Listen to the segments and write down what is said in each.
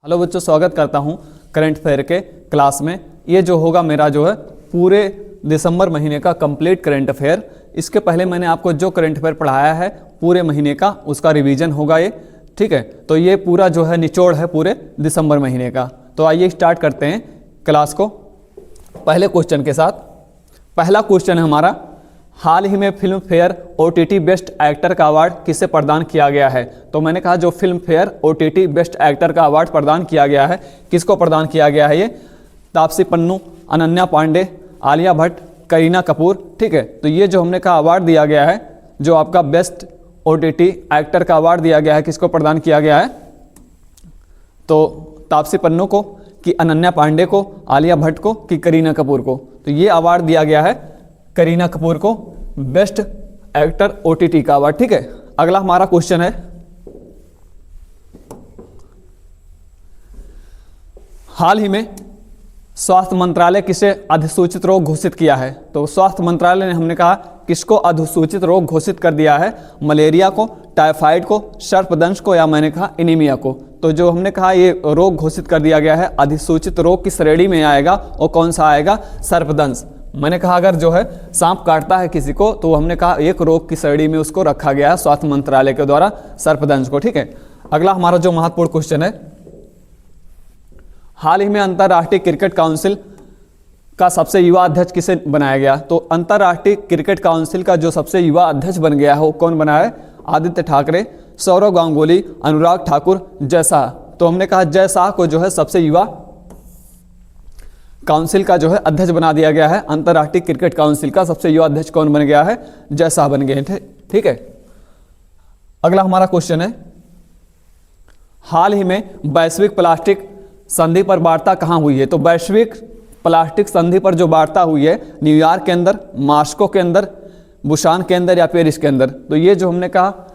Hello बच्चों, स्वागत करता हूं करंट अफेयर के क्लास में। ये जो होगा मेरा जो है पूरे दिसंबर महीने का कंप्लीट करंट अफेयर। इसके पहले मैंने आपको जो करंट अफेयर पढ़ाया है पूरे महीने का, उसका रिवीजन होगा ये, ठीक है। तो ये पूरा जो है निचोड़ है पूरे दिसंबर महीने का। तो आइए स्टार्ट करते हैं क्लास को पहले क्वेश्चन के साथ। पहला क्वेश्चन है हमारा, हाल ही में film fair OTT best actor का अवार्ड किसे प्रदान किया गया है। तो मैंने कहा जो film fair OTT best actor का अवार्ड प्रदान किया गया है, किसको प्रदान किया गया है ये? तापसी पन्नू, अनन्या पांडे, आलिया भट्ट, करीना कपूर, ठीक है। तो ये जो हमने कहा अवार्ड दिया गया है, जो आपका बेस्ट OTT एक्टर का अवार्ड दिया गया है, किसको प्रदान किया गया है? तो तापसी पन्नू को, कि अनन्या पांडे को, आलिया भट्ट को, कि करीना कपूर को? तो ये अवार्ड दिया गया है करीना कपूर को, बेस्ट एक्टर OTT का अवार्ड, ठीक है। अगला हमारा क्वेश्चन है, हाल ही में स्वास्थ्य मंत्रालय किसे अधिसूचित रोग घोषित किया है? तो स्वास्थ्य मंत्रालय ने हमने कहा किसको अधिसूचित रोग घोषित कर दिया है? मलेरिया को, टाइफाइड को, सर्पदंश को, या मैंने कहा एनीमिया को? तो जो हमने कहा ये रोग घोषित कर दिया गया है, अधिसूचित रोग की श्रेणी में आएगा, और कौन सा आएगा? सर्पदंश। मैंने कहा अगर जो है सांप काटता है किसी को, तो हमने कहा एक रोग की श्रेणी में उसको रखा गया है स्वास्थ्य मंत्रालय के द्वारा, सर्पदंश को, ठीक है। अगला हमारा जो महत्वपूर्ण क्वेश्चन है, हाल ही में अंतर्राष्ट्रीय क्रिकेट काउंसिल का सबसे युवा अध्यक्ष किसे बनाया गया? तो अंतर्राष्ट्रीय क्रिकेट काउंसिल का जो सबसे युवा अध्यक्ष बन गया है वो कौन बना है? आदित्य ठाकरे, सौरव गांगुली, अनुराग ठाकुर, जय शाह। तो हमने कहा जय शाह को जो है सबसे युवा काउंसिल का जो है अध्यक्ष बना दिया गया है। अंतर्राष्ट्रीय क्रिकेट काउंसिल का सबसे युवा अध्यक्ष कौन बन गया है? जय शाह बन गए थे, ठीक है। अगला हमारा क्वेश्चन है, हाल ही में वैश्विक प्लास्टिक संधि पर वार्ता कहाँ हुई है? तो वैश्विक प्लास्टिक संधि पर जो वार्ता हुई है, न्यूयॉर्क के अंदर, मास्को के अंदर, बुसान के अंदर, या पेरिस के अंदर? तो ये जो हमने कहा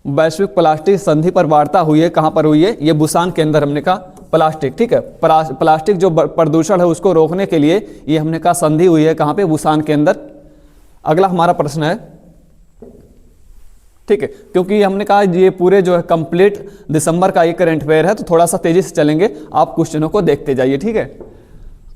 वैश्विक प्लास्टिक संधि पर वार्ता हुई है, कहाँ पर हुई है? ये बुसान के अंदर हमने कहा प्लास्टिक, ठीक है। प्लास्टिक जो प्रदूषण है उसको रोकने के लिए ये हमने कहा संधि हुई है, कहाँ पे? बुसान के अंदर। अगला हमारा प्रश्न है, ठीक है, क्योंकि हमने कहा ये पूरे जो है कंप्लीट दिसंबर का ये करंट अफेयर है, तो थोड़ा सा तेजी से चलेंगे, आप क्वेश्चनों को देखते जाइए, ठीक है।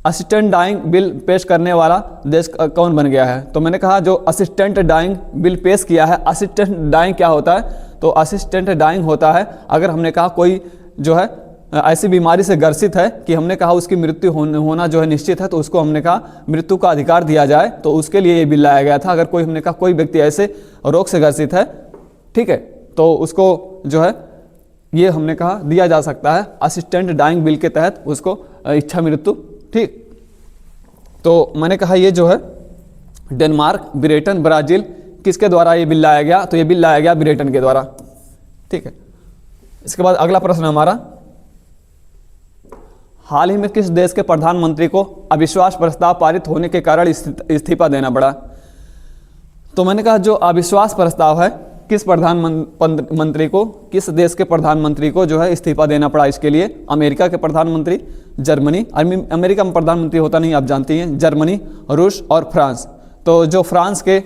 असिस्टेंट डाइंग बिल पेश करने वाला देश कौन बन गया है? तो मैंने कहा जो असिस्टेंट डाइंग बिल पेश किया है, असिस्टेंट डाइंग क्या होता है? तो असिस्टेंट डाइंग होता है अगर हमने कहा कोई जो है ऐसी बीमारी से ग्रसित है कि हमने कहा उसकी मृत्यु होना जो है निश्चित है, तो उसको हमने कहा मृत्यु का अधिकार दिया जाए, तो उसके लिए ये बिल लाया गया था। अगर कोई हमने कहा कोई व्यक्ति ऐसे रोग से ग्रसित है, ठीक है, तो उसको जो है ये हमने कहा दिया जा सकता है असिस्टेंट डाइंग बिल के तहत उसको इच्छा मृत्यु, ठीक। तो मैंने कहा ये जो है डेनमार्क, ब्रिटेन, ब्राजील, किसके द्वारा ये बिल लाया गया? तो ये बिल लाया गया ब्रिटेन के द्वारा, ठीक है। इसके बाद अगला प्रश्न हमारा, हाल ही में किस देश के प्रधानमंत्री को अविश्वास प्रस्ताव पारित होने के कारण इस्तीफा देना पड़ा? तो मैंने कहा जो अविश्वास प्रस्ताव है, किस प्रधानमंत्री को, किस देश के प्रधानमंत्री को जो है इस्तीफा देना पड़ा? इसके लिए अमेरिका के प्रधानमंत्री, जर्मनी, अमेरिका में प्रधानमंत्री होता नहीं, आप जानती हैं, जर्मनी, रूस और फ्रांस। तो जो फ्रांस के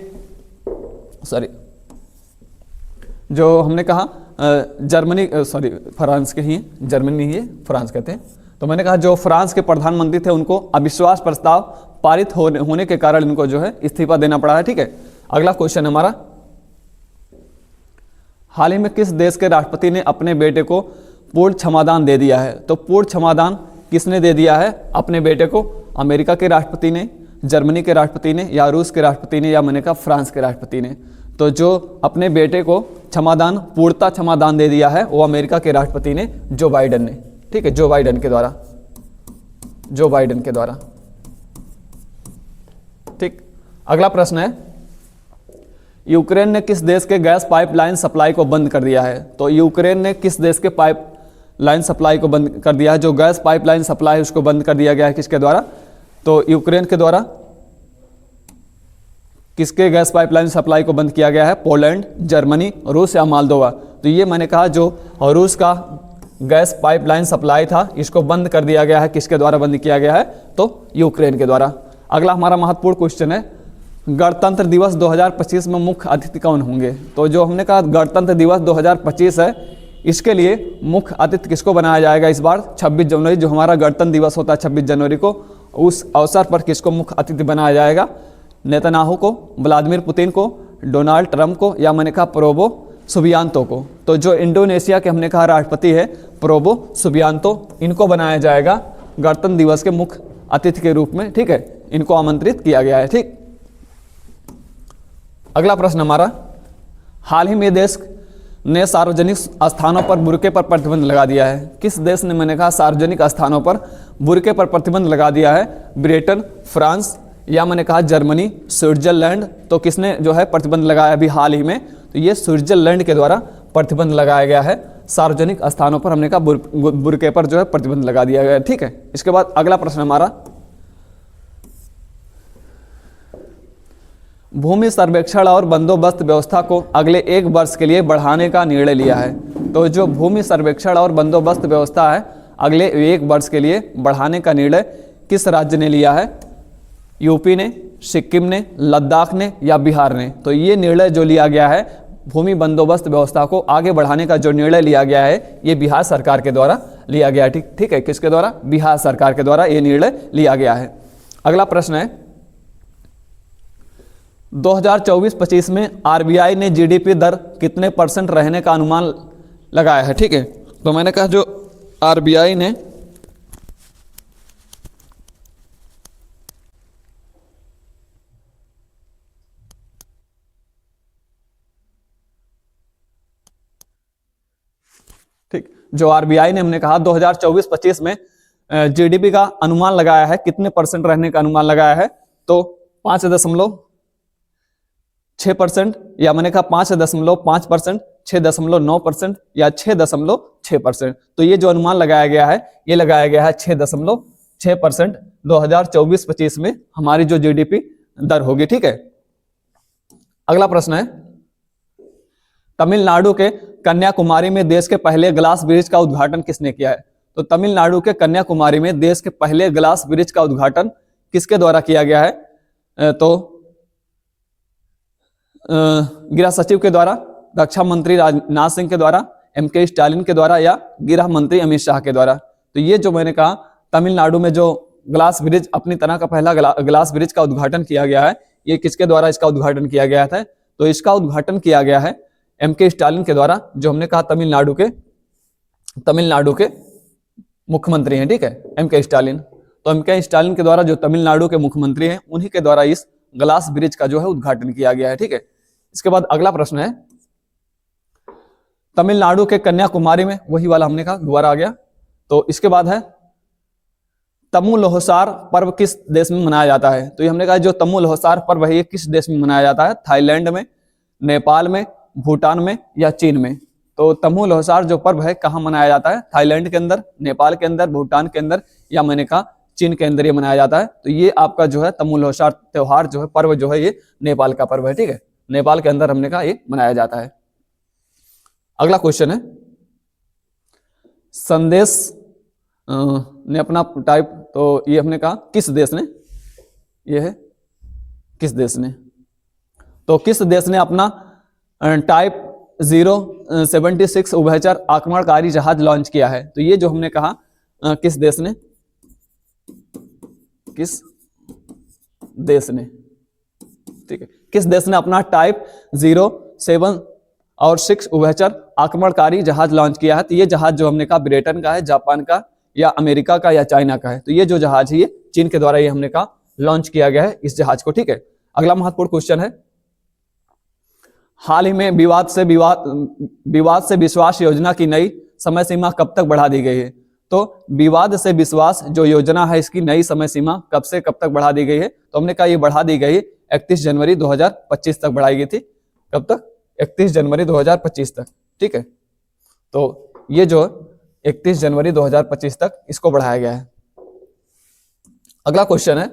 जो हमने कहा जर्मनी, फ्रांस के ही हैं, जर्मनी नहीं है, फ्रांस कहते हैं। तो मैंने कहा जो फ्रांस के प्रधानमंत्री थे उनको अविश्वास प्रस्ताव पारित होने के कारण इनको जो है इस्तीफा देना पड़ा है, ठीक है। अगला क्वेश्चन हमारा, हाल ही में किस देश के राष्ट्रपति ने अपने बेटे को पूर्ण क्षमादान दे दिया है? तो पूर्ण क्षमादान किसने दे दिया है अपने बेटे को? अमेरिका के राष्ट्रपति ने, जर्मनी के राष्ट्रपति ने, या रूस के राष्ट्रपति ने, या मैंने कहा फ्रांस के राष्ट्रपति ने? तो जो अपने बेटे को क्षमादान, पूर्णता क्षमादान दे दिया है वो अमेरिका के राष्ट्रपति ने, जो बाइडेन ने, ठीक है, जो बाइडेन के द्वारा, जो बाइडेन के द्वारा, ठीक। अगला प्रश्न है, यूक्रेन ने किस देश के गैस पाइपलाइन सप्लाई को बंद कर दिया है? तो यूक्रेन ने किस देश के पाइपलाइन सप्लाई को बंद कर दिया है? जो गैस पाइपलाइन सप्लाई है उसको बंद कर दिया गया है, किसके द्वारा? तो यूक्रेन के द्वारा। किसके गैस पाइपलाइन सप्लाई को बंद किया गया है? पोलैंड, जर्मनी, रूस या मोल्दोवा? तो ये मैंने कहा जो रूस का गैस पाइपलाइन सप्लाई था इसको बंद कर दिया गया है, किसके द्वारा बंद किया गया है? तो यूक्रेन के द्वारा। अगला हमारा महत्वपूर्ण क्वेश्चन है, गणतंत्र दिवस 2025 में मुख्य अतिथि कौन होंगे? तो जो हमने कहा गणतंत्र दिवस 2025 है, इसके लिए मुख्य अतिथि किसको बनाया जाएगा इस बार 26 जनवरी, जो हमारा गणतंत्र दिवस होता है 26 जनवरी को, उस अवसर पर किसको मुख्य अतिथि बनाया जाएगा? नेतन्याहू को, व्लादिमीर पुतिन को, डोनाल्ड ट्रंप को, या मैंने कहा प्रोबो सुबियांतो को। तो जो इंडोनेशिया के हमने कहा राष्ट्रपति है प्रोबो सुबियांतो, इनको बनाया जाएगा गणतंत्र दिवस के मुख्य अतिथि के रूप में, ठीक है, इनको आमंत्रित किया गया है। ठीक, अगला प्रश्न हमारा, हाल ही में देश ने सार्वजनिक स्थानों पर बुर्के पर प्रतिबंध लगा दिया है। किस देश ने मैंने कहा सार्वजनिक स्थानों पर बुर्के पर प्रतिबंध लगा दिया है? ब्रिटेन, फ्रांस, या मैंने कहा जर्मनी, स्विट्जरलैंड। तो किसने जो है प्रतिबंध लगाया अभी हाल ही में? तो ये स्विट्जरलैंड के द्वारा प्रतिबंध लगाया गया है। सार्वजनिक स्थानों पर हमने कहा बुर्के पर जो है प्रतिबंध लगा दिया गया है। ठीक है, इसके बाद अगला प्रश्न हमारा, भूमि सर्वेक्षण और बंदोबस्त व्यवस्था को अगले 1 वर्ष के लिए बढ़ाने का निर्णय लिया है। तो जो भूमि सर्वेक्षण और बंदोबस्त व्यवस्था है अगले 1 वर्ष के लिए बढ़ाने का निर्णय किस राज्य ने लिया है? यूपी ने, सिक्किम ने, लद्दाख ने, या बिहार ने? तो ये निर्णय जो लिया गया है भूमि बंदोबस्त व्यवस्था को आगे बढ़ाने का जो निर्णय लिया गया है ये बिहार सरकार के द्वारा लिया गया है। ठीक है, किसके द्वारा? बिहार सरकार के द्वारा ये निर्णय लिया गया है। अगला प्रश्न है, 2024-25 में आरबीआई ने जीडीपी दर कितने % रहने का अनुमान लगाया है? ठीक है, तो मैंने कहा जो आरबीआई ने हमने कहा 2024-25 में जीडीपी का अनुमान लगाया है, कितने % रहने का अनुमान लगाया है? तो 5.6% या मैंने कहा 5.5%, 6.9% या 6.6%। तो ये जो अनुमान लगाया गया है ये लगाया गया है 6.6% 2024-25 में हमारी जो जीडीपी दर होगी। ठीक है, अगला प्रश्न है, तमिलनाडु के कन्याकुमारी में देश के पहले ग्लास ब्रिज का उद्घाटन किसने किया है? तो तमिलनाडु के कन्याकुमारी में देश के पहले ग्लास ब्रिज का उद्घाटन किसके द्वारा किया गया है? तो गृह सचिव के द्वारा, रक्षा मंत्री राजनाथ सिंह के द्वारा, एमके स्टालिन के द्वारा, या गृह मंत्री अमित शाह के द्वारा? तो ये जो मैंने कहा तमिलनाडु में जो ग्लास ब्रिज, अपनी तरह का पहला ग्लास ब्रिज का उद्घाटन किया गया है, ये किसके द्वारा इसका उद्घाटन किया गया था? तो इसका उद्घाटन किया गया है एमके स्टालिन के द्वारा, जो हमने कहा तमिलनाडु के मुख्यमंत्री हैं। ठीक है, एमके स्टालिन। तो एमके स्टालिन के द्वारा जो तमिलनाडु के मुख्यमंत्री हैं उन्हीं के द्वारा इस ग्लास ब्रिज का जो है उद्घाटन किया गया है। ठीक है, इसके बाद अगला प्रश्न है, तमिलनाडु के कन्याकुमारी में, वही वाला हमने कहा दोबारा आ गया। तो इसके बाद है, तमु लोहसार पर्व किस देश में मनाया जाता है? तो ये हमने कहा जो तमु लोहसार पर्व है ये किस देश में मनाया जाता है? थाईलैंड में, नेपाल में, भूटान में, या चीन में? तो तमु लोहसार जो पर्व है कहाँ मनाया जाता है? थाईलैंड के अंदर, नेपाल के अंदर, भूटान के अंदर, या मैंने कहा चीन के अंदर ये मनाया जाता है। तो ये आपका जो है तमु लोहसार त्योहार जो है, पर्व जो है, ये नेपाल का पर्व है। ठीक है, नेपाल के अंदर हमने कहा ये मनाया जाता है। अगला क्वेश्चन है, संदेश ने अपना टाइप, तो ये हमने कहा किस देश ने, ये है किस देश ने? तो किस देश ने अपना टाइप 076 उभयचर आक्रमणकारी जहाज लॉन्च किया है? तो ये जो हमने कहा किस देश ने, किस देश ने? ठीक है, किस देश ने अपना टाइप 07 और 6 उभयचर आक्रमणकारी जहाज लॉन्च किया है? तो ये जहाज जो हमने कहा ब्रिटेन का है, जापान का, या अमेरिका का, या चाइना का है? तो ये जो जहाज है ये चीन के द्वारा ये हमने कहा लॉन्च किया गया है इस जहाज को। ठीक है, अगला महत्वपूर्ण क्वेश्चन है, हाल ही में विवाद से विश्वास योजना की नई समय सीमा कब तक बढ़ा दी गई है? तो विवाद से विश्वास जो योजना है इसकी नई समय सीमा कब से कब तक बढ़ा दी गई है? तो हमने कहा ये बढ़ा दी गई 31 जनवरी 2025 तक बढ़ाई गई थी। कब तक? 31 जनवरी 2025 तक। ठीक है, तो ये जो 31 जनवरी 2025 तक इसको बढ़ाया गया है। अगला क्वेश्चन है,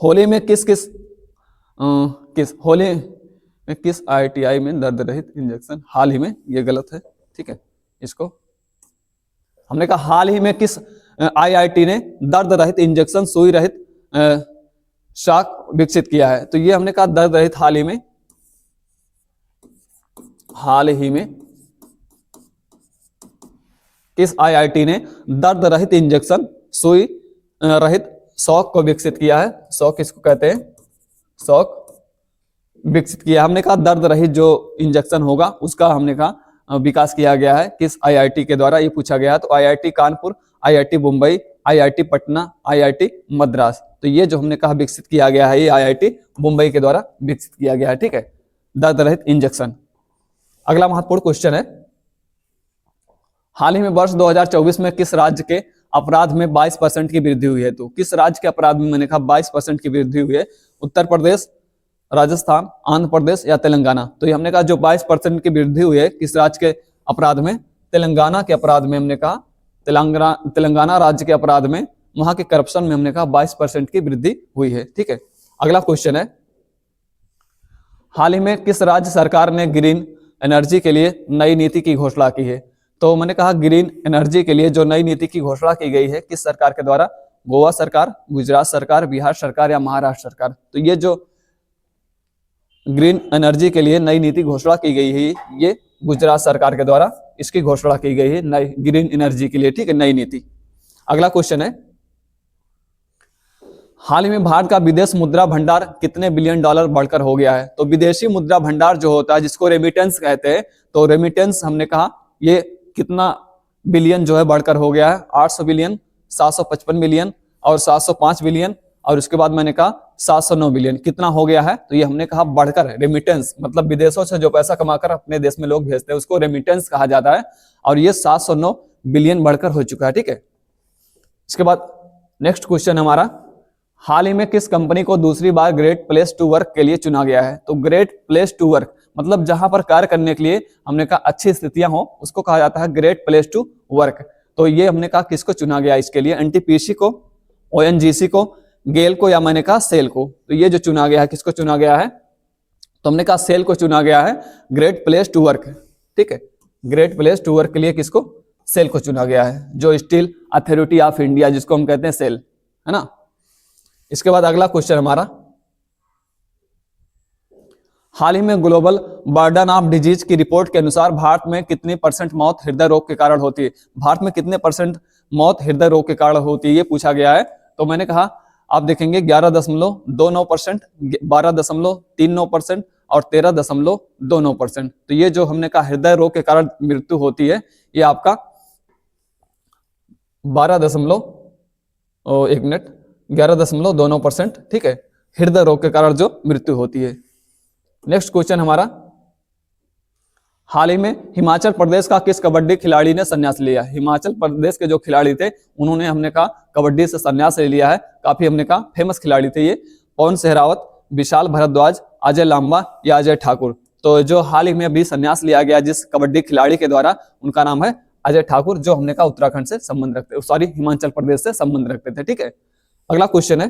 होली में किस IITI में दर्द रहित इंजेक्शन हाल ही में, ये गलत है। ठीक है, इसको हमने कहा हाल ही में किस IIT ने दर्द रहित इंजेक्शन सुई रहित शॉक विकसित किया है? तो ये हमने कहा दर्द रहित हाल ही में हाल ही में किस आईआईटी ने दर्द रहित इंजेक्शन सुई रहित शॉक को विकसित किया है? शॉक किसको कहते हैं? शॉक विकसित किया। हमने कहा दर्द रहित जो इंजेक्शन होगा उसका हमने कहा विकास किया गया है किस आईआईटी के द्वारा, ये पूछा गया है। तो IIT Kanpur, IIT Mumbai, IIT Patna, IIT Madras. तो ये जो हमने कहा विकसित किया गया है ये आईआईटी मुंबई के द्वारा विकसित किया गया है, ठीक है, दर्द रहित इंजेक्शन। अगला महत्वपूर्ण क्वेश्चन है, हाल ही में वर्ष 2024 में किस राज्य के अपराध में 22% की वृद्धि हुई है? तो किस राज्य के अपराध में मैंने कहा 22% की वृद्धि हुई है? उत्तर प्रदेश, राजस्थान, आंध्र प्रदेश या तेलंगाना? तो ये हमने कहा जो 22% की वृद्धि हुई है किस राज्य के अपराध में? तेलंगाना के अपराध में। हमने कहा तेलंगाना राज्य के अपराध में, वहां के करप्शन में हमने कहा 22% की वृद्धि हुई है, ठीक है। अगला क्वेश्चन है, हाल ही में किस राज्य सरकार ने ग्रीन एनर्जी के लिए नई नीति की घोषणा की है? तो मैंने कहा ग्रीन एनर्जी के लिए जो नई नीति की घोषणा की गई है किस सरकार के द्वारा? गोवा सरकार, गुजरात सरकार, बिहार सरकार या महाराष्ट्र सरकार? तो ये जो ग्रीन एनर्जी के लिए नई नीति घोषणा की गई है ये गुजरात सरकार के द्वारा इसकी घोषणा की गई है नई ग्रीन एनर्जी के लिए, ठीक है, नई नीति। अगला क्वेश्चन है, हाल ही में भारत का विदेश मुद्रा भंडार कितने बिलियन डॉलर बढ़कर हो गया है? तो विदेशी मुद्रा भंडार जो होता है जिसको रेमिटेंस कहते हैं, तो रेमिटेंस हमने कहा ये कितना बिलियन जो है बढ़कर हो गया है? 800 बिलियन, 755 बिलियन और 705 बिलियन और उसके बाद मैंने कहा 709 बिलियन। कितना हो गया है? तो ये हमने कहा बढ़कर, रेमिटेंस मतलब विदेशों से जो पैसा कमाकर अपने देश में लोग भेजते हैं उसको रेमिटेंस कहा जाता है और ये 709 बिलियन बढ़कर हो चुका है, ठीक है। इसके बाद नेक्स्ट क्वेश्चन हमारा, हाल ही में किस कंपनी को दूसरी बार ग्रेट प्लेस टू वर्क के लिए चुना गया है? तो ग्रेट प्लेस टू वर्क मतलब जहां पर कार्य करने के लिए हमने कहा अच्छी स्थितियां हो उसको कहा जाता है ग्रेट प्लेस टू वर्क। तो ये हमने कहा किसको चुना गया इसके लिए? एनटीपीसी को, ओएनजीसी को, गेल को या मैंने कहा सेल को? तो ये जो चुना गया है किसको चुना गया है? तो हमने कहा सेल को चुना गया है ग्रेट प्लेस टू वर्क, ठीक है। ग्रेट प्लेस टू वर्क के लिए किसको? सेल को चुना गया है, जो स्टील अथॉरिटी ऑफ इंडिया जिसको हम कहते हैं सेल, है ना। इसके बाद अगला क्वेश्चन हमारा, हाल ही में ग्लोबल बर्डन ऑफ डिजीज की रिपोर्ट के अनुसार भारत में कितनी % मौत हृदय रोग के कारण होती है? भारत में कितने % मौत हृदय रोग के कारण होती है ये पूछा गया है। तो मैंने कहा आप देखेंगे 11.29%, 12.39% और 13.29%। तो ये जो हमने कहा हृदय रोग के कारण मृत्यु होती है ये आपका 11.29%, ठीक है, हृदय रोग के कारण जो मृत्यु होती है। नेक्स्ट क्वेश्चन हमारा, हाल ही में हिमाचल प्रदेश का किस कबड्डी खिलाड़ी ने संन्यास लिया? हिमाचल प्रदेश के जो खिलाड़ी थे उन्होंने हमने कहा कबड्डी से संन्यास ले लिया है। काफी हमने कहा फेमस खिलाड़ी थे ये, पवन सहरावत, विशाल भारद्वाज, अजय लांबा या अजय ठाकुर? तो जो हाल ही में अभी संन्यास लिया गया जिस कबड्डी खिलाड़ी के द्वारा उनका नाम है अजय ठाकुर, जो हमने कहा उत्तराखंड से संबंध रखते, सॉरी हिमाचल प्रदेश से संबंध रखते थे, ठीक है। अगला क्वेश्चन है,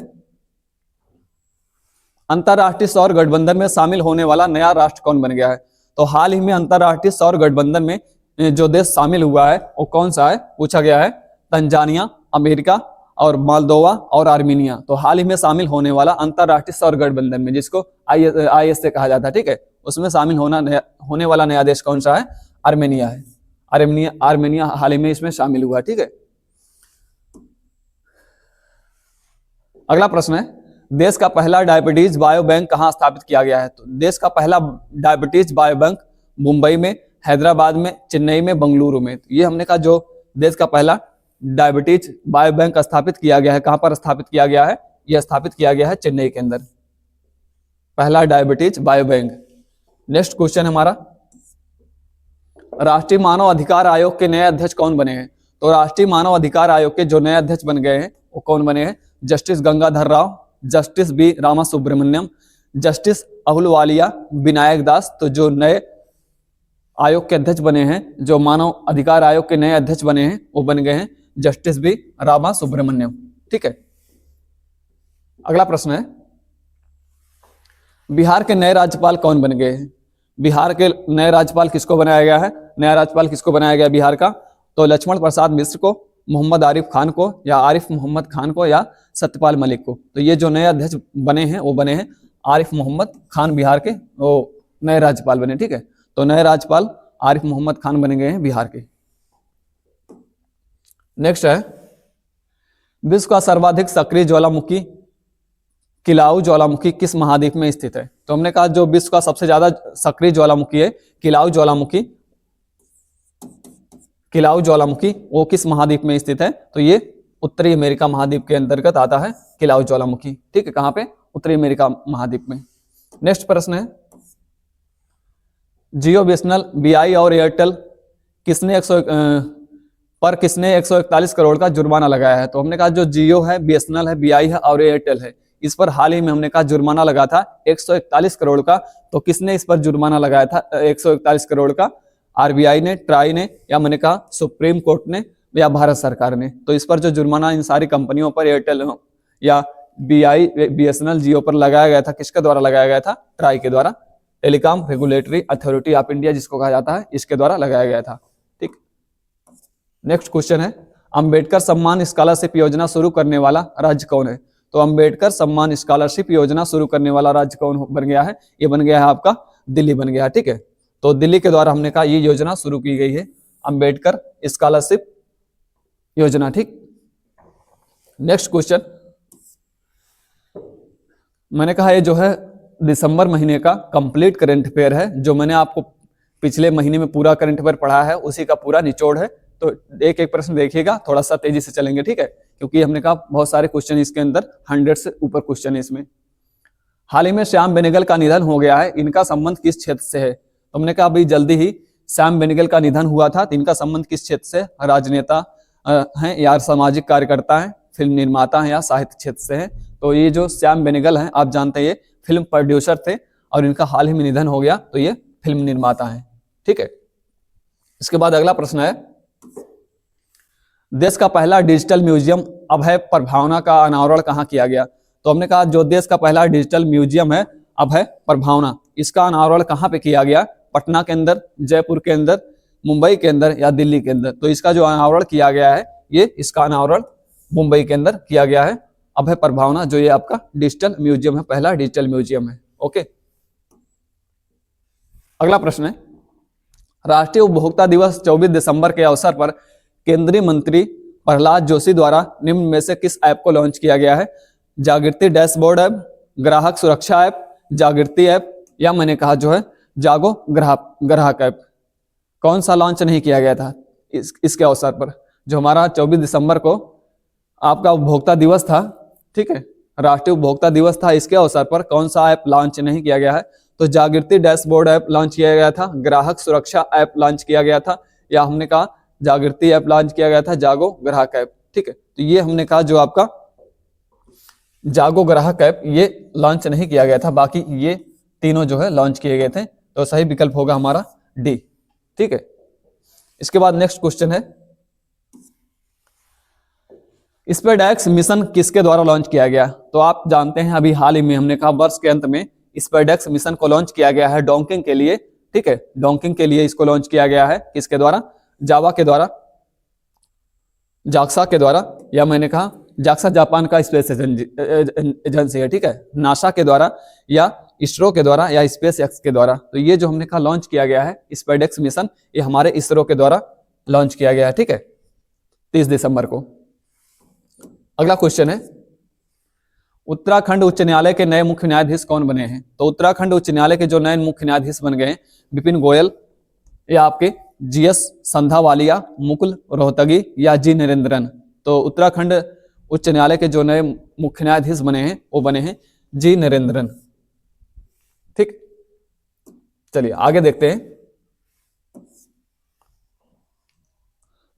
अंतरराष्ट्रीय सौर गठबंधन में शामिल होने वाला नया राष्ट्र कौन बन गया है? तो हाल ही में अंतरराष्ट्रीय सौर गठबंधन में जो देश शामिल हुआ है वो कौन सा है पूछा गया है? तंजानिया, अमेरिका और मोल्दोवा और आर्मेनिया। तो हाल ही में शामिल होने वाला अंतरराष्ट्रीय सौर गठबंधन में जिसको ISA कहा जाता है, ठीक है, उसमें शामिल होने वाला नया देश कौन सा है? आर्मेनिया है। आर्मेनिया हाल ही में इसमें शामिल हुआ है, ठीक है। अगला प्रश्न है, देश का पहला डायबिटीज बायो बैंक कहां स्थापित किया गया है? तो देश का पहला डायबिटीज बायो बैंक मुंबई में, हैदराबाद में, चेन्नई में, बेंगलुरु में। तो ये हमने कहा जो देश का पहला डायबिटीज बायो बैंक स्थापित किया गया है, कहां पर स्थापित किया गया है? यह स्थापित किया गया है चेन्नई के अंदर, पहला diabetes bio bank. Next question हमारा, राष्ट्रीय मानव अधिकार आयोग के नए अध्यक्ष कौन बने हैं? तो राष्ट्रीय मानव अधिकार आयोग के जो नए अध्यक्ष बन गए हैं वो कौन बने हैं? Justice Gangadhar Rao, justice B Rama Subramaniam, justice Ahluwalia, Vinayak Das. तो जो नए आयोग के अध्यक्ष बने हैं, जो मानव अधिकार आयोग के नए अध्यक्ष बने हैं वो बन गए हैं जस्टिस बी रामा सुब्रमण्यम, ठीक है। अगला प्रश्न है, बिहार के नए राज्यपाल कौन बन गए हैं? बिहार के नए राज्यपाल किसको बनाया गया है? नया राज्यपाल किसको बनाया गया बिहार का? तो लक्ष्मण प्रसाद मिश्र को, मोहम्मद आरिफ खान को या आरिफ मोहम्मद खान को या सत्यपाल मलिक को? तो ये जो नए अध्यक्ष बने हैं वो बने हैं आरिफ मोहम्मद खान, बिहार के वो नए राज्यपाल बने, ठीक है। तो नए राज्यपाल आरिफ मोहम्मद खान बन गए हैं बिहार के। नेक्स्ट है, विश्व का सर्वाधिक सक्रिय ज्वालामुखी किलाउ ज्वालामुखी किस महाद्वीप में स्थित है? तो हमने कहा जो विश्व का सबसे ज्यादा सक्रिय ज्वालामुखी है किलाउ ज्वालामुखी वो किस महाद्वीप में स्थित है? तो ये उत्तरी अमेरिका महाद्वीप के अंतर्गत आता है किलाउ ज्वालामुखी। ठीक है, कहां पे? उत्तरी अमेरिका महाद्वीप में। नेक्स्ट प्रश्न है, जियो बीएसएनएल बीआई और एयरटेल किसने 141 करोड़ का जुर्माना लगाया है? तो हमने कहा जो जियो है, बीएसएनएल है, बीआई है और एयरटेल है, इस पर हाल ही में हमने कहा जुर्माना लगा था 141 करोड़ का। तो किसने इस पर जुर्माना लगाया था 141 करोड़ का? आरबीआई ने, ट्राई ने, या मैंने कहा सुप्रीम कोर्ट ने, या भारत सरकार ने। तो इस पर जो जुर्माना इन सारी कंपनियों पर, एयरटेल या बीआई, बीएसएनएल, जियो पर लगाया गया था, किसके द्वारा लगाया गया था? ट्राई के द्वारा, telecom regulatory authority of India जिसको कहा जाता है, इसके द्वारा लगाया गया था। ठीक। नेक्स्ट क्वेश्चन है, अंबेडकर सम्मान स्कॉलरशिप योजना शुरू करने वाला राज्य कौन है? तो अंबेडकर सम्मान स्कॉलरशिप योजना शुरू करने वाला राज्य कौन बन गया है? ये बन गया है आपका दिल्ली बन गया है। ठीक है, तो दिल्ली के द्वारा हमने कहा ये योजना शुरू की गई है, अंबेडकर स्कॉलरशिप योजना। ठीक। नेक्स्ट क्वेश्चन, मैंने कहा ये जो है दिसंबर महीने का कंप्लीट करंट अफेयर है, जो मैंने आपको पिछले महीने में पूरा करंट अफेयर पढ़ा है उसी का पूरा निचोड़ है। तो एक एक प्रश्न देखिएगा, थोड़ा सा तेजी से चलेंगे। ठीक है, क्योंकि हमने कहा बहुत सारे क्वेश्चन इसके अंदर, 100 से ऊपर क्वेश्चन है इसमें। हाल ही में श्याम बेनेगल का निधन हो गया है, इनका संबंध किस क्षेत्र से है? तो हमने कहा अभी जल्दी ही श्याम बेनेगल का निधन हुआ था, तो इनका संबंध किस क्षेत्र से? राजनेता हैं या सामाजिक कार्यकर्ता हैं, फिल्म निर्माता हैं या साहित्य क्षेत्र से हैं? तो ये जो श्याम बेनेगल हैं, आप जानते हैं ये फिल्म प्रोड्यूसर थे और इनका हाल ही में निधन हो गया, तो ये फिल्म निर्माता हैं। ठीक है, इसके बाद अगला प्रश्न है, देश का पहला डिजिटल म्यूजियम अभय प्रभावना का अनावरण कहाँ किया गया? तो हमने कहा जो देश का पहला डिजिटल म्यूजियम है अभय प्रभावना, इसका अनावरण कहाँ पे किया गया? पटना के अंदर, जयपुर के अंदर, मुंबई के अंदर या दिल्ली के अंदर? तो इसका जो अनावरण किया गया है, ये इसका अनावरण मुंबई के अंदर किया गया है। अभय प्रभावना जो ये आपका डिजिटल म्यूजियम है, पहला डिजिटल म्यूजियम है। ओके, अगला प्रश्न है, राष्ट्रीय उपभोक्ता दिवस 24 दिसंबर के अवसर पर केंद्रीय मंत्री प्रहलाद जोशी द्वारा निम्न में से किस ऐप को लॉन्च किया गया है? जागृति डैशबोर्ड ऐप, ग्राहक सुरक्षा ऐप, जागृति ऐप, या मैंने कहा जो है जागो ग्राहक ऐप। कौन सा लॉन्च नहीं किया गया था इसके अवसर पर? जो हमारा 24 दिसंबर को आपका उपभोक्ता दिवस था, ठीक है, राष्ट्रीय उपभोक्ता दिवस था, इसके अवसर पर कौन सा ऐप लॉन्च नहीं किया गया है? तो जागृति डैशबोर्ड ऐप लॉन्च किया गया था, ग्राहक सुरक्षा ऐप लॉन्च किया गया था, या हमने कहा जागृति ऐप लॉन्च किया गया था, जागो ग्राहक ऐप। ठीक है, तो ये हमने कहा जो आपका जागो ग्राहक ऐप ये लॉन्च नहीं किया गया था, बाकी ये तीनों जो है लॉन्च किए गए थे। तो सही विकल्प होगा हमारा डी। ठीक है, इसके बाद नेक्स्ट क्वेश्चन है, स्पेडेक्स मिशन किसके द्वारा लॉन्च किया गया? तो आप जानते हैं अभी हाल ही में हमने कहा वर्ष के अंत में स्पेडेक्स मिशन को लॉन्च किया गया है डॉकिंग के लिए। ठीक है, डॉकिंग के लिए इसको लॉन्च किया गया है, किसके द्वारा? जावा के द्वारा, जाक्सा के द्वारा, या मैंने कहा जाक्सा जापान का स्पेस एजेंसी है। ठीक है, नासा के द्वारा या इसरो के द्वारा या स्पेस एक्स के द्वारा। तो ये जो हमने कहा लॉन्च किया गया है स्पेडेक्स मिशन, ये हमारे इसरो के द्वारा लॉन्च किया गया है। ठीक है, 30 दिसंबर को। अगला क्वेश्चन है, उत्तराखंड उच्च न्यायालय के नए मुख्य न्यायाधीश कौन बने हैं? तो उत्तराखंड उच्च न्यायालय के जो नए मुख्य न्यायाधीश बन गए हैं, विपिन गोयल, या आपके जीएस संधावालिया, मुकुल रोहतगी या जी नरेंद्रन। तो उत्तराखंड उच्च न्यायालय के जो नए मुख्य न्यायाधीश बने हैं वो बने हैं जी नरेंद्रन। ठीक, चलिए आगे देखते हैं,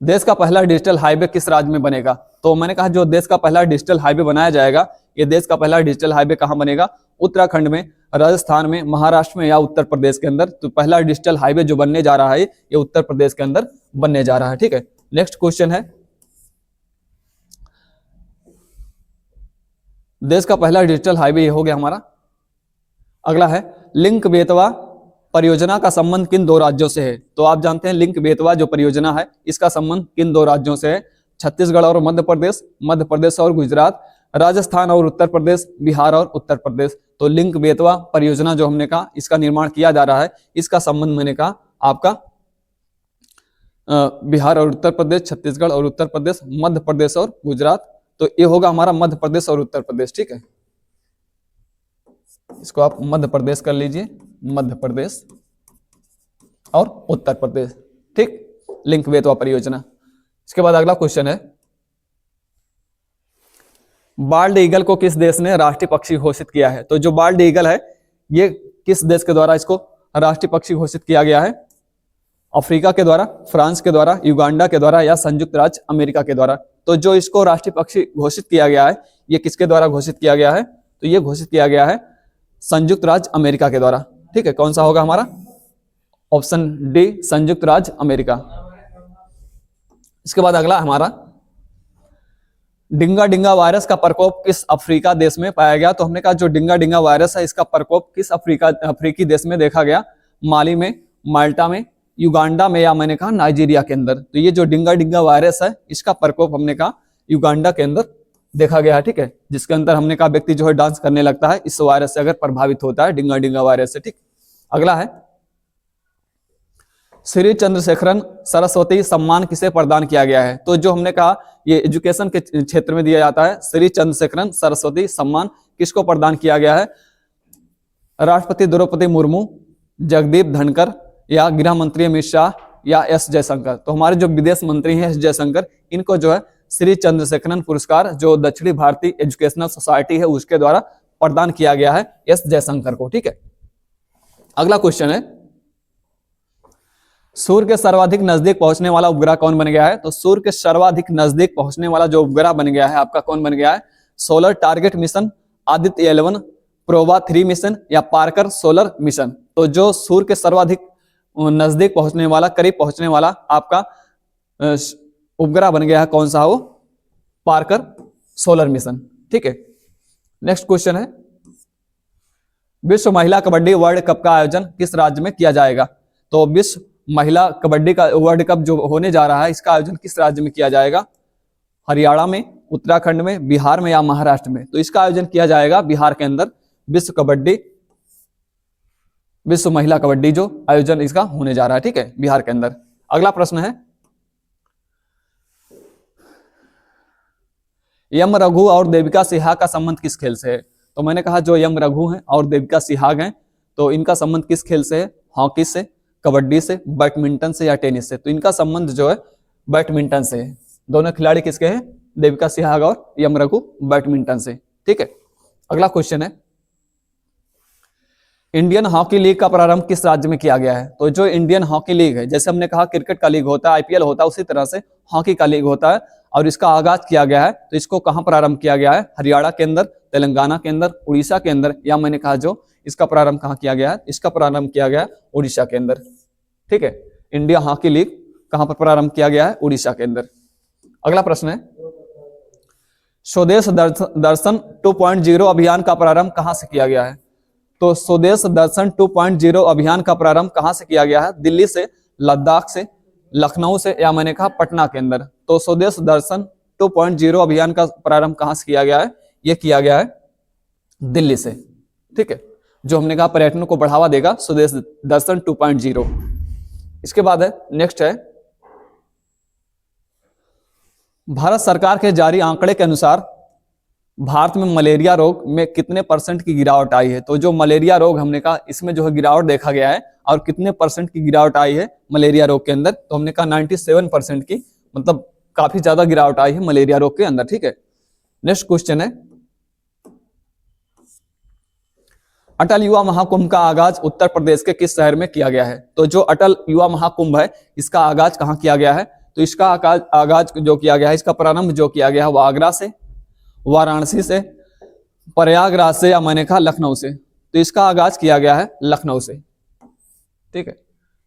देश का पहला डिजिटल हाईवे किस राज्य में बनेगा? तो मैंने कहा जो देश का पहला डिजिटल हाईवे बनाया जाएगा, ये देश का पहला डिजिटल हाईवे कहां बनेगा? उत्तराखंड में, राजस्थान में, महाराष्ट्र में या उत्तर प्रदेश के अंदर। तो पहला डिजिटल हाईवे जो बनने जा रहा है ये उत्तर प्रदेश के अंदर बनने जा रहा है। ठीक है, नेक्स्ट क्वेश्चन है, देश का पहला डिजिटल हाईवे ये हो गया हमारा। अगला है, लिंक बेतवा परियोजना का संबंध किन दो राज्यों से है? तो आप जानते हैं लिंक बेतवा जो परियोजना है इसका संबंध किन दो राज्यों से है? छत्तीसगढ़ और मध्य प्रदेश, मध्य प्रदेश और गुजरात, राजस्थान और उत्तर प्रदेश, बिहार और उत्तर प्रदेश। तो लिंक बेतवा परियोजना जो हमने कहा इसका निर्माण किया जा रहा है, इसका संबंध मैंने कहा आपका बिहार और उत्तर प्रदेश, छत्तीसगढ़ और उत्तर प्रदेश, मध्य प्रदेश और गुजरात। तो ये होगा हमारा मध्य प्रदेश और उत्तर प्रदेश, ठीक है। इसको आप मध्य प्रदेश कर लीजिए, मध्य प्रदेश और उत्तर प्रदेश, ठीक, लिंक बेतवा परियोजना। इसके बाद अगला क्वेश्चन है, बाल्ड ईगल को किस देश ने राष्ट्रीय पक्षी घोषित किया है? तो जो बाल्ड ईगल है ये किस देश के द्वारा इसको राष्ट्रीय पक्षी घोषित किया गया है? अफ्रीका के द्वारा, फ्रांस के द्वारा, युगांडा के द्वारा या संयुक्त राज्य अमेरिका के द्वारा? तो जो इसको राष्ट्रीय पक्षी घोषित किया गया है ये किसके द्वारा घोषित किया गया है? तो ये घोषित किया गया है संयुक्त राज्य अमेरिका के द्वारा, ठीक है। कौन सा होगा हमारा? ऑप्शन डी, संयुक्त राज्य अमेरिका। इसके बाद अगला हमारा, डिंगा डिंगा वायरस का प्रकोप किस अफ्रीका देश में पाया गया? तो हमने कहा जो डिंगा डिंगा वायरस है इसका प्रकोप किस अफ्रीकी देश में देखा गया? माली में, माल्टा में, युगांडा में या मैंने कहा नाइजीरिया के अंदर। तो ये जो डिंगा डिंगा वायरस है इसका प्रकोप हमने कहा युगांडा के अंदर देखा गया है, ठीक है, जिसके अंदर हमने कहा व्यक्ति जो है डांस करने लगता है इस वायरस से अगर प्रभावित होता है, डिंगा डिंगा वायरस से, ठीक। अगला है, श्री चंद्रशेखरन सरस्वती सम्मान किसे प्रदान किया गया है? तो जो हमने कहा ये एजुकेशन के क्षेत्र में दिया जाता है, श्री चंद्रशेखरन सरस्वती सम्मान किसको प्रदान किया गया है? राष्ट्रपति द्रौपदी मुर्मू, जगदीप धनखड़ या गृह मंत्री अमित शाह या एस जयशंकर? तो हमारे जो विदेश मंत्री हैं एस जयशंकर, इनको जो है श्री चंद्रशेखरन पुरस्कार जो दक्षिणी भारतीय एजुकेशनल सोसाइटी है उसके द्वारा प्रदान किया गया है एस जयशंकर को, ठीक है। अगला क्वेश्चन है, सूर्य के सर्वाधिक नजदीक पहुंचने वाला उपग्रह कौन बन गया है? तो सूर्य के सर्वाधिक नजदीक पहुंचने वाला जो उपग्रह बन गया है आपका कौन बन गया है? Solar target mission, Aditya 11, PROBA 3 mission या पार्कर सोलर मिशन? तो जो सूर्य के सर्वाधिक नजदीक पहुंचने वाला, करीब पहुंचने वाला आपका उपग्रह बन गया है, कौन सा हो? पार्कर सोलर मिशन, ठीक है। नेक्स्ट क्वेश्चन है, विश्व महिला कबड्डी वर्ल्ड कप का आयोजन किस राज्य में किया जाएगा? तो विश्व महिला कबड्डी का वर्ल्ड कप जो होने जा रहा है इसका आयोजन किस राज्य में किया जाएगा? हरियाणा में, उत्तराखंड में, बिहार में या महाराष्ट्र में? तो इसका आयोजन किया जाएगा बिहार के अंदर, विश्व महिला कबड्डी जो आयोजन इसका होने जा रहा है, ठीक है, बिहार के अंदर। अगला प्रश्न है, यम रघु और देविका सिहाग का संबंध किस खेल से है? तो मैंने कहा जो यम रघु हैं और देविका सिहाग हैं तो इनका संबंध किस खेल से है? हॉकी से, कबड्डी से, बैडमिंटन से या टेनिस से? तो इनका संबंध जो है बैडमिंटन से है। दोनों खिलाड़ी किसके हैं? देविका सिहाग और यम रघु, बैडमिंटन से, ठीक है। अगला क्वेश्चन है, इंडियन हॉकी लीग का प्रारंभ किस राज्य में किया गया है? तो जो इंडियन हॉकी लीग है, जैसे हमने कहा क्रिकेट का लीग होता है, आईपीएल होता है, उसी तरह से हॉकी का लीग होता है और इसका आगाज किया गया है। तो इसको कहां प्रारंभ किया गया है? हरियाणा के अंदर, तेलंगाना के अंदर, उड़ीसा के अंदर या मैंने कहा जो इसका प्रारंभ कहां किया गया है? इसका प्रारंभ किया गया है उड़ीसा के अंदर, ठीक है। इंडिया हॉकी लीग कहां पर प्रारंभ किया गया है? उड़ीसा के अंदर। अगला प्रश्न है, स्वदेश दर्शन 2.0 अभियान का प्रारंभ कहां से किया गया है? तो स्वदेश दर्शन 2.0 अभियान का प्रारंभ कहां से किया गया है? दिल्ली से, लद्दाख से, लखनऊ से या मैंने कहा पटना के अंदर? तो स्वदेश दर्शन 2.0 अभियान का प्रारंभ कहां से किया गया है? यह किया गया है दिल्ली से, ठीक है, जो हमने कहा पर्यटन को बढ़ावा देगा स्वदेश दर्शन 2.0। इसके बाद है, नेक्स्ट है, भारत सरकार के जारी आंकड़े के अनुसार भारत में मलेरिया रोग में कितने % की गिरावट आई है? तो जो मलेरिया रोग हमने कहा इसमें जो है गिरावट देखा गया है और कितने % की गिरावट आई है मलेरिया रोग के अंदर? तो हमने कहा 97% की, मतलब काफी ज्यादा गिरावट आई है मलेरिया रोग के अंदर, ठीक है। नेक्स्ट क्वेश्चन है, अटल युवा महाकुंभ का आगाज उत्तर प्रदेश के किस शहर में किया गया है? तो जो अटल युवा महाकुंभ है इसका आगाज कहां किया गया है? तो इसका आगाज जो किया गया है, इसका प्रारंभ जो किया गया है वो आगरा से, वाराणसी से, प्रयागराज से या मैंने कहा लखनऊ से? तो इसका आगाज किया गया है लखनऊ से, ठीक है।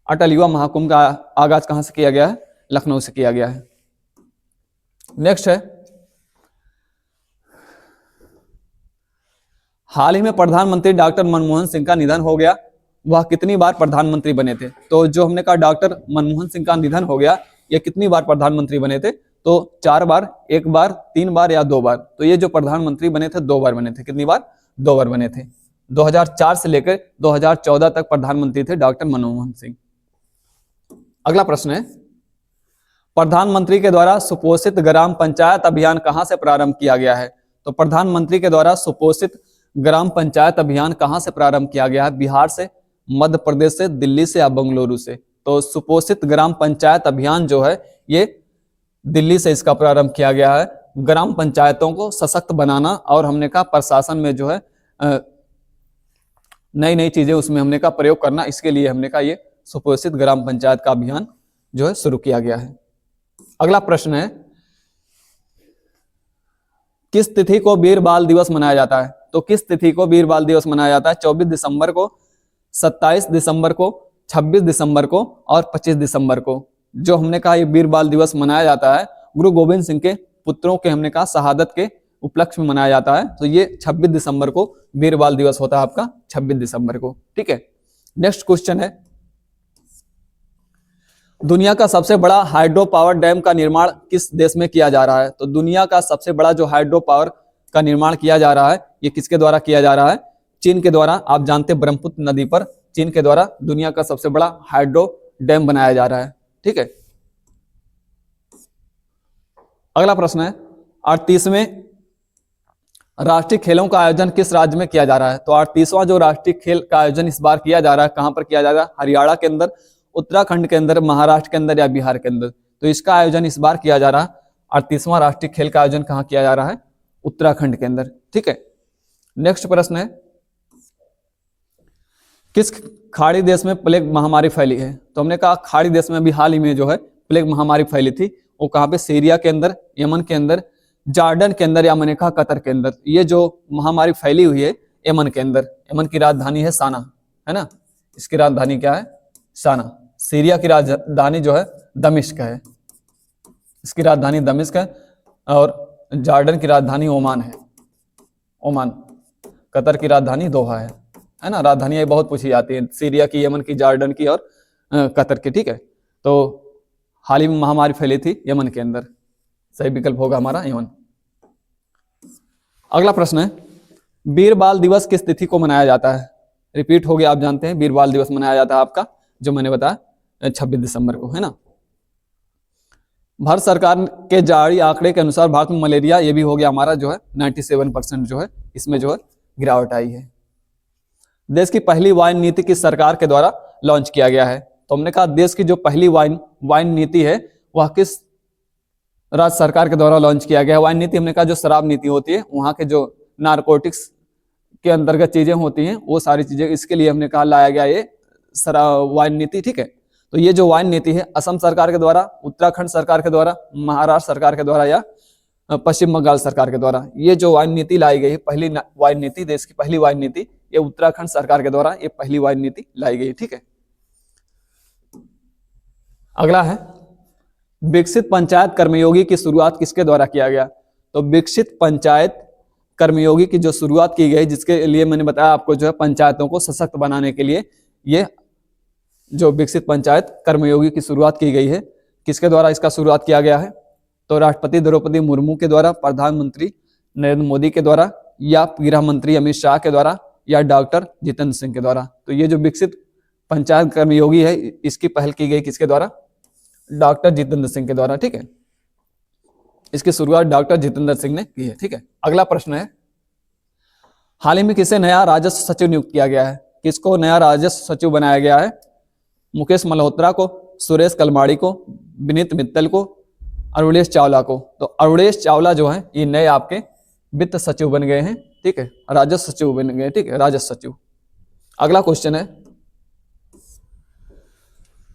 अटल युवा महाकुंभ का आगाज कहां से किया गया है? लखनऊ से किया गया है। नेक्स्ट है, हाल ही में प्रधानमंत्री डॉक्टर मनमोहन सिंह का निधन हो गया, वह कितनी बार प्रधानमंत्री बने थे? तो जो हमने कहा डॉक्टर मनमोहन सिंह का निधन हो गया, ये कितनी बार प्रधानमंत्री बने थे? तो 4 बार, 1 बार, 3 बार या 2 बार? तो ये जो प्रधानमंत्री बने थे 2 बार बने थे। कितनी बार? 2 बार बने थे। 2004 से लेकर 2014 तक प्रधानमंत्री थे डॉक्टर मनमोहन सिंह। अगला प्रश्न है, प्रधानमंत्री के द्वारा सुपोषित ग्राम पंचायत अभियान कहां से प्रारंभ किया गया है? तो प्रधानमंत्री के द्वारा सुपोषित ग्राम पंचायत अभियान कहां से प्रारंभ किया गया है? बिहार से, मध्य प्रदेश से, दिल्ली से या बेंगलुरु से? तो सुपोषित ग्राम पंचायत अभियान जो है ये दिल्ली से इसका प्रारंभ किया गया है। ग्राम पंचायतों को सशक्त बनाना और हमने कहा प्रशासन में जो है नई नई चीजें उसमें हमने का प्रयोग करना, इसके लिए हमने कहा ये सुपोषित ग्राम पंचायत का अभियान जो है शुरू किया गया है। अगला प्रश्न है, किस तिथि को वीर बाल दिवस मनाया जाता है? तो किस तिथि को वीर बाल दिवस मनाया जाता है? 24 दिसंबर को, 27 दिसंबर को, 26 दिसंबर को और 25 दिसंबर को। जो हमने कहा ये वीर बाल दिवस मनाया जाता है गुरु गोविंद सिंह के पुत्रों के हमने कहा शहादत के उपलक्ष्य में मनाया जाता है। तो ये 26 दिसंबर को वीर बाल दिवस होता है आपका, 26 दिसंबर को। ठीक है, नेक्स्ट क्वेश्चन है, दुनिया का सबसे बड़ा हाइड्रो पावर डैम का निर्माण किस देश में किया जा रहा है? तो दुनिया का सबसे बड़ा जो हाइड्रो पावर का निर्माण किया जा रहा है ये किसके द्वारा किया जा रहा है? चीन के द्वारा। आप जानते हैं ब्रह्मपुत्र नदी पर चीन के द्वारा दुनिया का सबसे बड़ा हाइड्रो डैम बनाया जा रहा है। ठीक है, अगला प्रश्न है, 38वें राष्ट्रीय खेलों का आयोजन किस राज्य में किया जा रहा है? तो 38वां जो राष्ट्रीय खेल का आयोजन इस बार किया जा रहा है कहां पर किया जा रहा है? हरियाणा के अंदर, उत्तराखंड के अंदर, महाराष्ट्र के अंदर या बिहार के अंदर? तो इसका आयोजन इस बार किया जा रहा है, 38वां राष्ट्रीय खेल का आयोजन कहां किया जा रहा है? उत्तराखंड के अंदर। ठीक है, नेक्स्ट प्रश्न है, किस खाड़ी देश में प्लेग महामारी फैली है? तो हमने कहा खाड़ी देश में अभी हाल ही में जो है प्लेग महामारी फैली थी, वो कहां पे? सीरिया के अंदर, यमन के अंदर, जॉर्डन के अंदर या मैंने कहा कतर के अंदर। ये जो महामारी फैली हुई है यमन के अंदर, यमन की राजधानी है साना, है ना, इसकी राजधानी क्या है? साना। सीरिया की राजधानी जो है दमिश्क है, इसकी राजधानी दमिश्क है, और जॉर्डन की राजधानी ओमान है, ओमान। कतर की राजधानी दोहा है ना। राजधानियां बहुत पूछी जाती है, सीरिया की, यमन की, जॉर्डन की और कतर की। ठीक है, तो हाल ही में महामारी फैली थी यमन के अंदर, सही विकल्प होगा हमारा यमन। अगला प्रश्न है, वीर बाल दिवस किस तिथि को मनाया जाता है? रिपीट हो गया, आप जानते हैं वीर बाल दिवस मनाया जाता है आपका, जो मैंने बताया 26 दिसंबर को, है ना। भारत सरकार के जारी आंकड़े के अनुसार भारत में मलेरिया, ये भी हो गया हमारा जो है 97% जो है इसमें जो है गिरावट आई है। देश की पहली वाइन नीति किस सरकार के द्वारा लॉन्च किया गया है? तो हमने कहा देश की जो पहली वाइन नीति है वह किस राज्य सरकार के द्वारा लॉन्च किया गया है? वाइन नीति हमने कहा जो शराब नीति होती है, वहां के जो नारकोटिक्स के अंतर्गत चीजें होती हैं वो सारी चीजें, इसके लिए हमने कहा लाया गया ये वाइन नीति। ठीक है, तो ये जो वाइन नीति है असम सरकार के द्वारा, उत्तराखंड सरकार के द्वारा, महाराष्ट्र सरकार के द्वारा या पश्चिम बंगाल सरकार के द्वारा, ये जो वाइन नीति लाई गई है, पहली वाइन नीति, देश की पहली वाइन नीति, ये उत्तराखंड सरकार के द्वारा ये पहली वाइन नीति लाई गई। ठीक है, अगला है, विकसित पंचायत कर्मयोगी की शुरुआत किसके द्वारा किया गया? तो विकसित पंचायत कर्मयोगी की जो शुरुआत की गई, जिसके लिए मैंने बताया आपको जो है पंचायतों को सशक्त बनाने के लिए ये जो विकसित पंचायत कर्मयोगी की शुरुआत की गई है, किसके द्वारा इसका शुरुआत किया गया है? तो राष्ट्रपति द्रौपदी मुर्मू के द्वारा, प्रधानमंत्री नरेंद्र मोदी के द्वारा, या गृह मंत्री अमित शाह के द्वारा, या डॉक्टर जितेंद्र सिंह के द्वारा। तो ये जो विकसित पंचायत कर्मयोगी है इसकी पहल की गई किसके द्वारा? डॉक्टर जितेंद्र सिंह के द्वारा। ठीक है, इसकी शुरुआत डॉक्टर जितेंद्र सिंह ने की है। ठीक है, अगला प्रश्न है, हाल ही में किसे नया राजस्व सचिव नियुक्त किया गया है? किसको नया राजस्व सचिव बनाया गया है? मुकेश मल्होत्रा को, सुरेश कलमाड़ी को, विनीत मित्तल को, अरुणेश चावला को। तो अरुणेश चावला जो है ये नए आपके वित्त सचिव बन गए हैं। ठीक है, राजस्व सचिव बन गए। ठीक है, राजस्व सचिव। अगला क्वेश्चन है,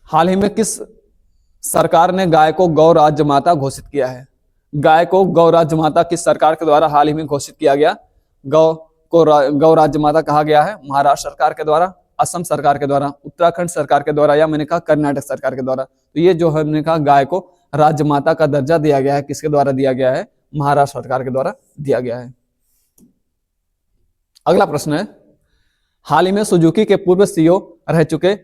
हाल ही में किस सरकार ने गाय को गौ राज्य माता घोषित किया है? गाय को गौ राज्य माता किस सरकार के द्वारा हाल ही में घोषित किया गया? गौ को गौ राज्य माता कहा गया है महाराष्ट्र सरकार के द्वारा, असम सरकार के द्वारा, उत्तराखंड सरकार के द्वारा, या मैंने कहा कर्नाटक सरकार के द्वारा। तो ये जो हमने कहा गाय को राज्य माता का दर्जा दिया गया है, किसके द्वारा दिया गया है? महाराष्ट्र सरकार के द्वारा दिया गया है। अगला प्रश्न है, हाल ही में सुजुकी के पूर्व सीईओ रह चुके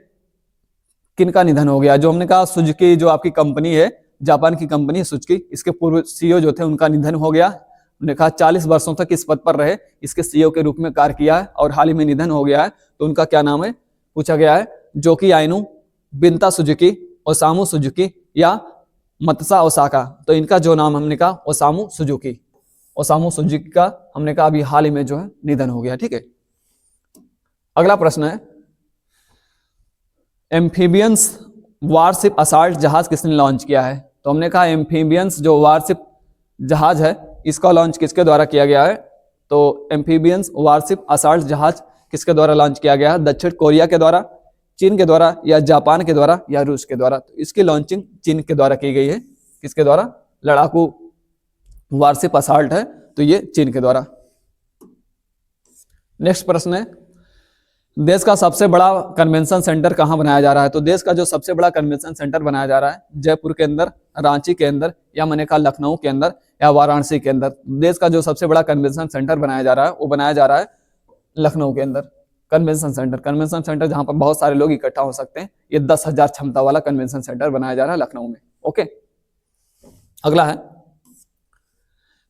किनका निधन हो गया? जो हमने कहा सुजुकी जो आपकी कंपनी है, जापान की कंपनी सुजुकी, इसके पूर्व सीईओ जो थे उनका निधन हो गया। हमने कहा 40 वर्षों तक इस पद पर रहे, इसके सीईओ के रूप में कार्य किया है और हाल ही में निधन हो गया है, तो उनका क्या नाम है पूछा गया है। जोकी आइनो, बिंता सुजुकी, ओसामू सुजुकी या मतसा ओसाका। तो इनका जो नाम हमने कहा ओसामू सुजुकी, ओसामू सुजुकी का हमने कहा अभी हाल ही में जो है निधन हो गया। ठीक है, अगला प्रश्न है एम्फीबियंस वारशिप असाल्ट जहाज किसने लॉन्च किया है। तो हमने कहा एम्फीबियंस जो वारशिप जहाज है इसका लॉन्च किसके द्वारा किया गया है। तो एम्फीबियंस वारशिप असाल्ट जहाज किसके द्वारा लॉन्च किया गया है, दक्षिण कोरिया के द्वारा, चीन के द्वारा या जापान के द्वारा या रूस के द्वारा। तो इसकी लॉन्चिंग चीन के द्वारा की गई है। किसके द्वारा, लड़ाकू वारशिप असाल्ट है तो ये चीन के द्वारा। नेक्स्ट प्रश्न है देश का सबसे बड़ा कन्वेंशन सेंटर कहाँ बनाया जा रहा है। तो देश का जो सबसे बड़ा कन्वेंशन सेंटर बनाया जा रहा है जयपुर के अंदर, रांची के अंदर या मैंने कहा लखनऊ के अंदर या वाराणसी के अंदर। देश का जो सबसे बड़ा कन्वेंशन सेंटर बनाया जा रहा है वो बनाया जा रहा है लखनऊ के अंदर। कन्वेंशन सेंटर जहां पर बहुत सारे लोग इकट्ठा हो सकते हैं, ये 10,000 क्षमता वाला कन्वेंशन सेंटर बनाया जा रहा है लखनऊ में। ओके, अगला है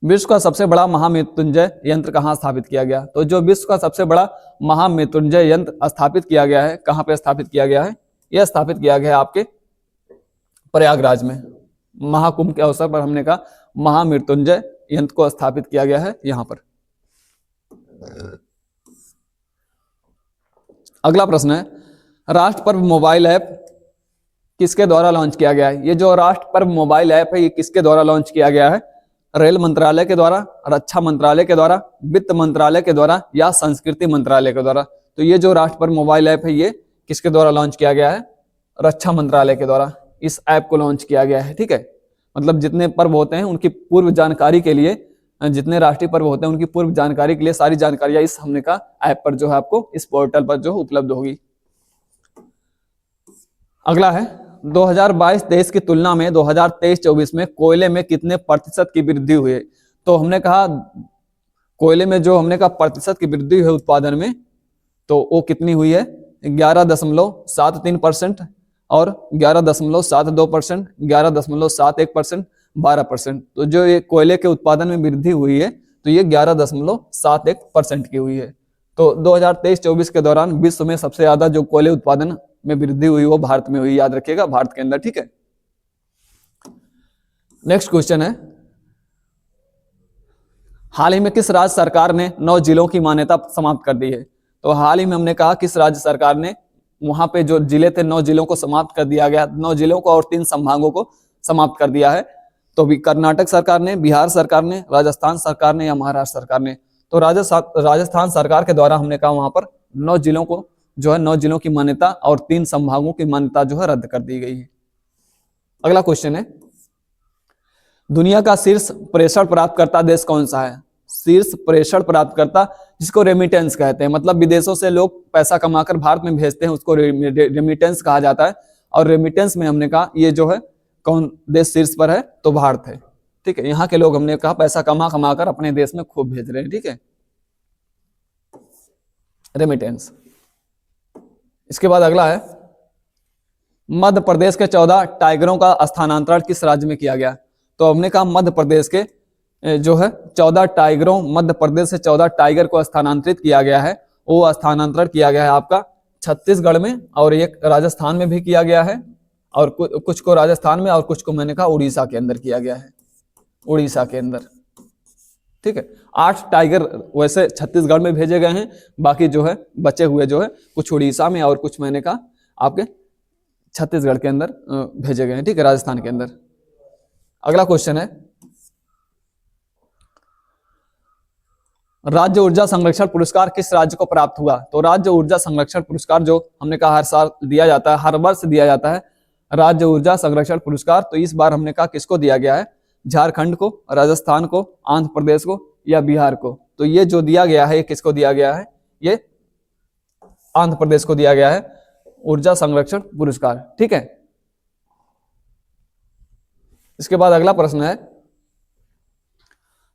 विश्व का सबसे बड़ा महामृत्युंजय यंत्र कहाँ स्थापित किया गया। तो जो विश्व का सबसे बड़ा महामृत्युंजय यंत्र स्थापित किया गया है, कहाँ पे स्थापित किया गया है, यह स्थापित किया गया है आपके प्रयागराज में। महाकुंभ के अवसर पर हमने कहा महामृत्युंजय यंत्र को स्थापित किया गया है यहां पर। अगला प्रश्न है राष्ट्र पर्व मोबाइल ऐप किसके द्वारा लॉन्च किया गया है। ये जो राष्ट्र पर्व मोबाइल ऐप है ये किसके द्वारा लॉन्च किया गया है, रेल मंत्रालय के द्वारा, रक्षा मंत्रालय के द्वारा, वित्त मंत्रालय के द्वारा या संस्कृति मंत्रालय के द्वारा। तो ये जो राष्ट्र पर्व मोबाइल ऐप है ये किसके द्वारा लॉन्च किया गया है, रक्षा मंत्रालय के द्वारा इस ऐप को लॉन्च किया गया है। ठीक है, मतलब जितने पर्व होते हैं उनकी पूर्व जानकारी के लिए, जितने राष्ट्रीय पर्व होते हैं उनकी पूर्व जानकारी के लिए सारी जानकारियां इस हमने का ऐप पर जो है आपको इस पोर्टल पर जो उपलब्ध होगी। अगला है 2022-23 की तुलना में 2023-24 में कोयले में कितने प्रतिशत की वृद्धि हुई है। तो हमने कहा कोयले में जो हमने कहा प्रतिशत की वृद्धि है उत्पादन में, तो वो कितनी हुई है 11.73% और 11.72%, 11.71%, 12%। तो जो ये कोयले के उत्पादन में वृद्धि हुई है तो ये 11.71% की हुई है। तो 2023-24 के दौरान विश्व में सबसे ज्यादा जो कोयले उत्पादन में वृद्धि हुई वो भारत में हुई, याद रखिएगा, भारत के अंदर। ठीक है, नेक्स्ट क्वेश्चन है हाल ही में किस राज्य सरकार ने 9 जिलों की मान्यता समाप्त कर दी है। तो हाल ही में हमने कहा किस राज्य सरकार ने, वहां पे जो जिले थे 9 जिलों को समाप्त कर दिया गया, 9 जिलों को और 3 संभागों को समाप्त कर दिया है। तो भी कर्नाटक सरकार ने, बिहार सरकार ने, राजस्थान सरकार ने या महाराष्ट्र सरकार ने। तो राजस्थान सरकार के द्वारा हमने कहा वहां पर 9 जिलों को जो है 9 जिलों की मान्यता और 3 संभागों की मान्यता जो है रद्द कर दी गई है। अगला क्वेश्चन है दुनिया का शीर्ष प्रेषण प्राप्तकर्ता देश कौन सा है। शीर्ष प्रेषण प्राप्तकर्ता जिसको रेमिटेंस कहते हैं, मतलब विदेशों से लोग पैसा कमाकर भारत में भेजते हैं उसको रेमिटेंस कहा जाता है। और रेमिटेंस में हमने कहा ये जो है कौन देश शीर्ष पर है, तो भारत है। ठीक है, यहाँ के लोग हमने कहा पैसा कमा कर अपने देश में खूब भेज रहे हैं। ठीक है, रेमिटेंस। इसके बाद अगला है मध्य प्रदेश के 14 टाइगरों का स्थानांतरण किस राज्य में किया गया। तो हमने कहा मध्य प्रदेश के जो है 14 टाइगरों, मध्य प्रदेश से 14 टाइगर को स्थानांतरित किया गया है। वो स्थानांतरण किया गया है आपका छत्तीसगढ़ में और एक राजस्थान में भी किया गया है, और कुछ को राजस्थान में और कुछ को मैंने कहा उड़ीसा के अंदर किया गया है, उड़ीसा के अंदर। ठीक है, 8 टाइगर वैसे छत्तीसगढ़ में भेजे गए हैं, बाकी जो है बचे हुए जो है कुछ उड़ीसा में और कुछ मैंने कहा आपके छत्तीसगढ़ के अंदर भेजे गए हैं। ठीक है, राजस्थान के अंदर। अगला क्वेश्चन है राज्य ऊर्जा संरक्षण पुरस्कार किस राज्य को प्राप्त हुआ। तो राज्य ऊर्जा संरक्षण पुरस्कार जो हमने कहा हर साल दिया जाता है, हर वर्ष दिया जाता है राज्य ऊर्जा संरक्षण पुरस्कार। तो इस बार हमने कहा किसको दिया गया है, झारखंड को, राजस्थान को, आंध्र प्रदेश को या बिहार को। तो ये जो दिया गया है ये किसको दिया गया है, ये आंध्र प्रदेश को दिया गया है ऊर्जा संरक्षण पुरस्कार। ठीक है, इसके बाद अगला प्रश्न है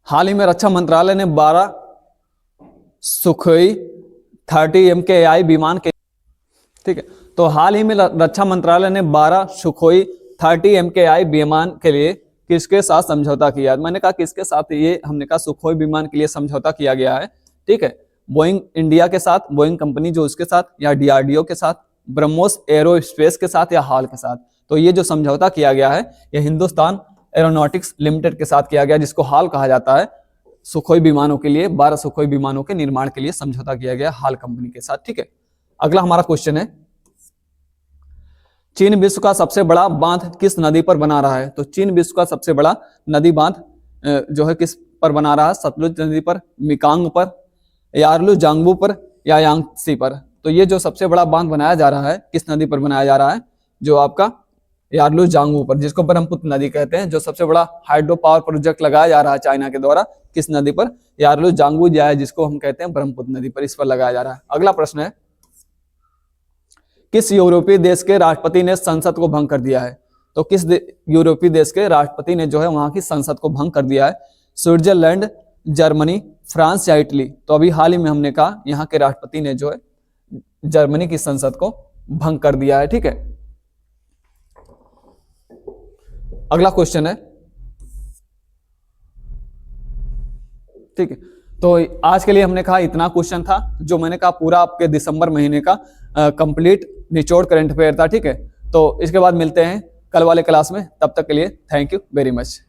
हाल ही में रक्षा मंत्रालय ने 12 सुखोई 30 MKI विमान के, ठीक है, तो हाल ही में रक्षा मंत्रालय ने 12 सुखोई 30 MKI विमान के लिए किसके साथ समझौता किया? मैंने कहा किसके साथ, ये हमने कहा सुखोई विमान के लिए समझौता किया गया है, ठीक है। बोइंग इंडिया के साथ, बोइंग कंपनी जो उसके साथ, या डीआरडीओ के साथ, ब्रह्मोस एरोस्पेस के साथ, या हाल के साथ। तो ये जो समझौता किया गया है ये हिंदुस्तान एरोनॉटिक्स लिमिटेड के साथ किया गया, जिसको हाल कहा जाता है। सुखोई विमानों के लिए, 12 सुखोई विमानों के निर्माण के लिए समझौता किया गया हाल कंपनी के साथ, ठीक है। अगला हमारा क्वेश्चन है, चीन विश्व का सबसे बड़ा बांध किस नदी पर बना रहा है? तो चीन विश्व का सबसे बड़ा नदी बांध जो है किस पर बना रहा है? सतलुज नदी पर, मिकांग पर, यारलू जांगबू पर, या यांगत्सी पर। तो ये जो सबसे बड़ा बांध बनाया जा रहा है किस नदी पर बनाया जा रहा है? जो आपका यारलू जांगबू पर, जिसको ब्रह्मपुत्र नदी कहते हैं। जो सबसे बड़ा हाइड्रो पावर प्रोजेक्ट लगाया जा रहा है चाइना के द्वारा, किस नदी पर? यारलू जांगबू जो है जिसको हम कहते हैं ब्रह्मपुत्र नदी पर, इस पर लगाया जा रहा है। अगला प्रश्न है, किस यूरोपीय देश के राष्ट्रपति ने संसद को भंग कर दिया है? तो किस यूरोपीय देश के राष्ट्रपति ने जो है वहां की संसद को भंग कर दिया है? स्विट्जरलैंड, जर्मनी, फ्रांस या इटली? तो अभी हाल ही में हमने कहा यहाँ के राष्ट्रपति ने जो है जर्मनी की संसद को भंग कर दिया है, ठीक है। अगला क्वेश्चन है, ठीक है। तो आज के लिए हमने कहा इतना क्वेश्चन था, जो मैंने कहा पूरा आपके दिसंबर महीने का कंप्लीट निचोड़ करंट अफेयर था, ठीक है। तो इसके बाद मिलते हैं कल वाले क्लास में, तब तक के लिए थैंक यू वेरी मच।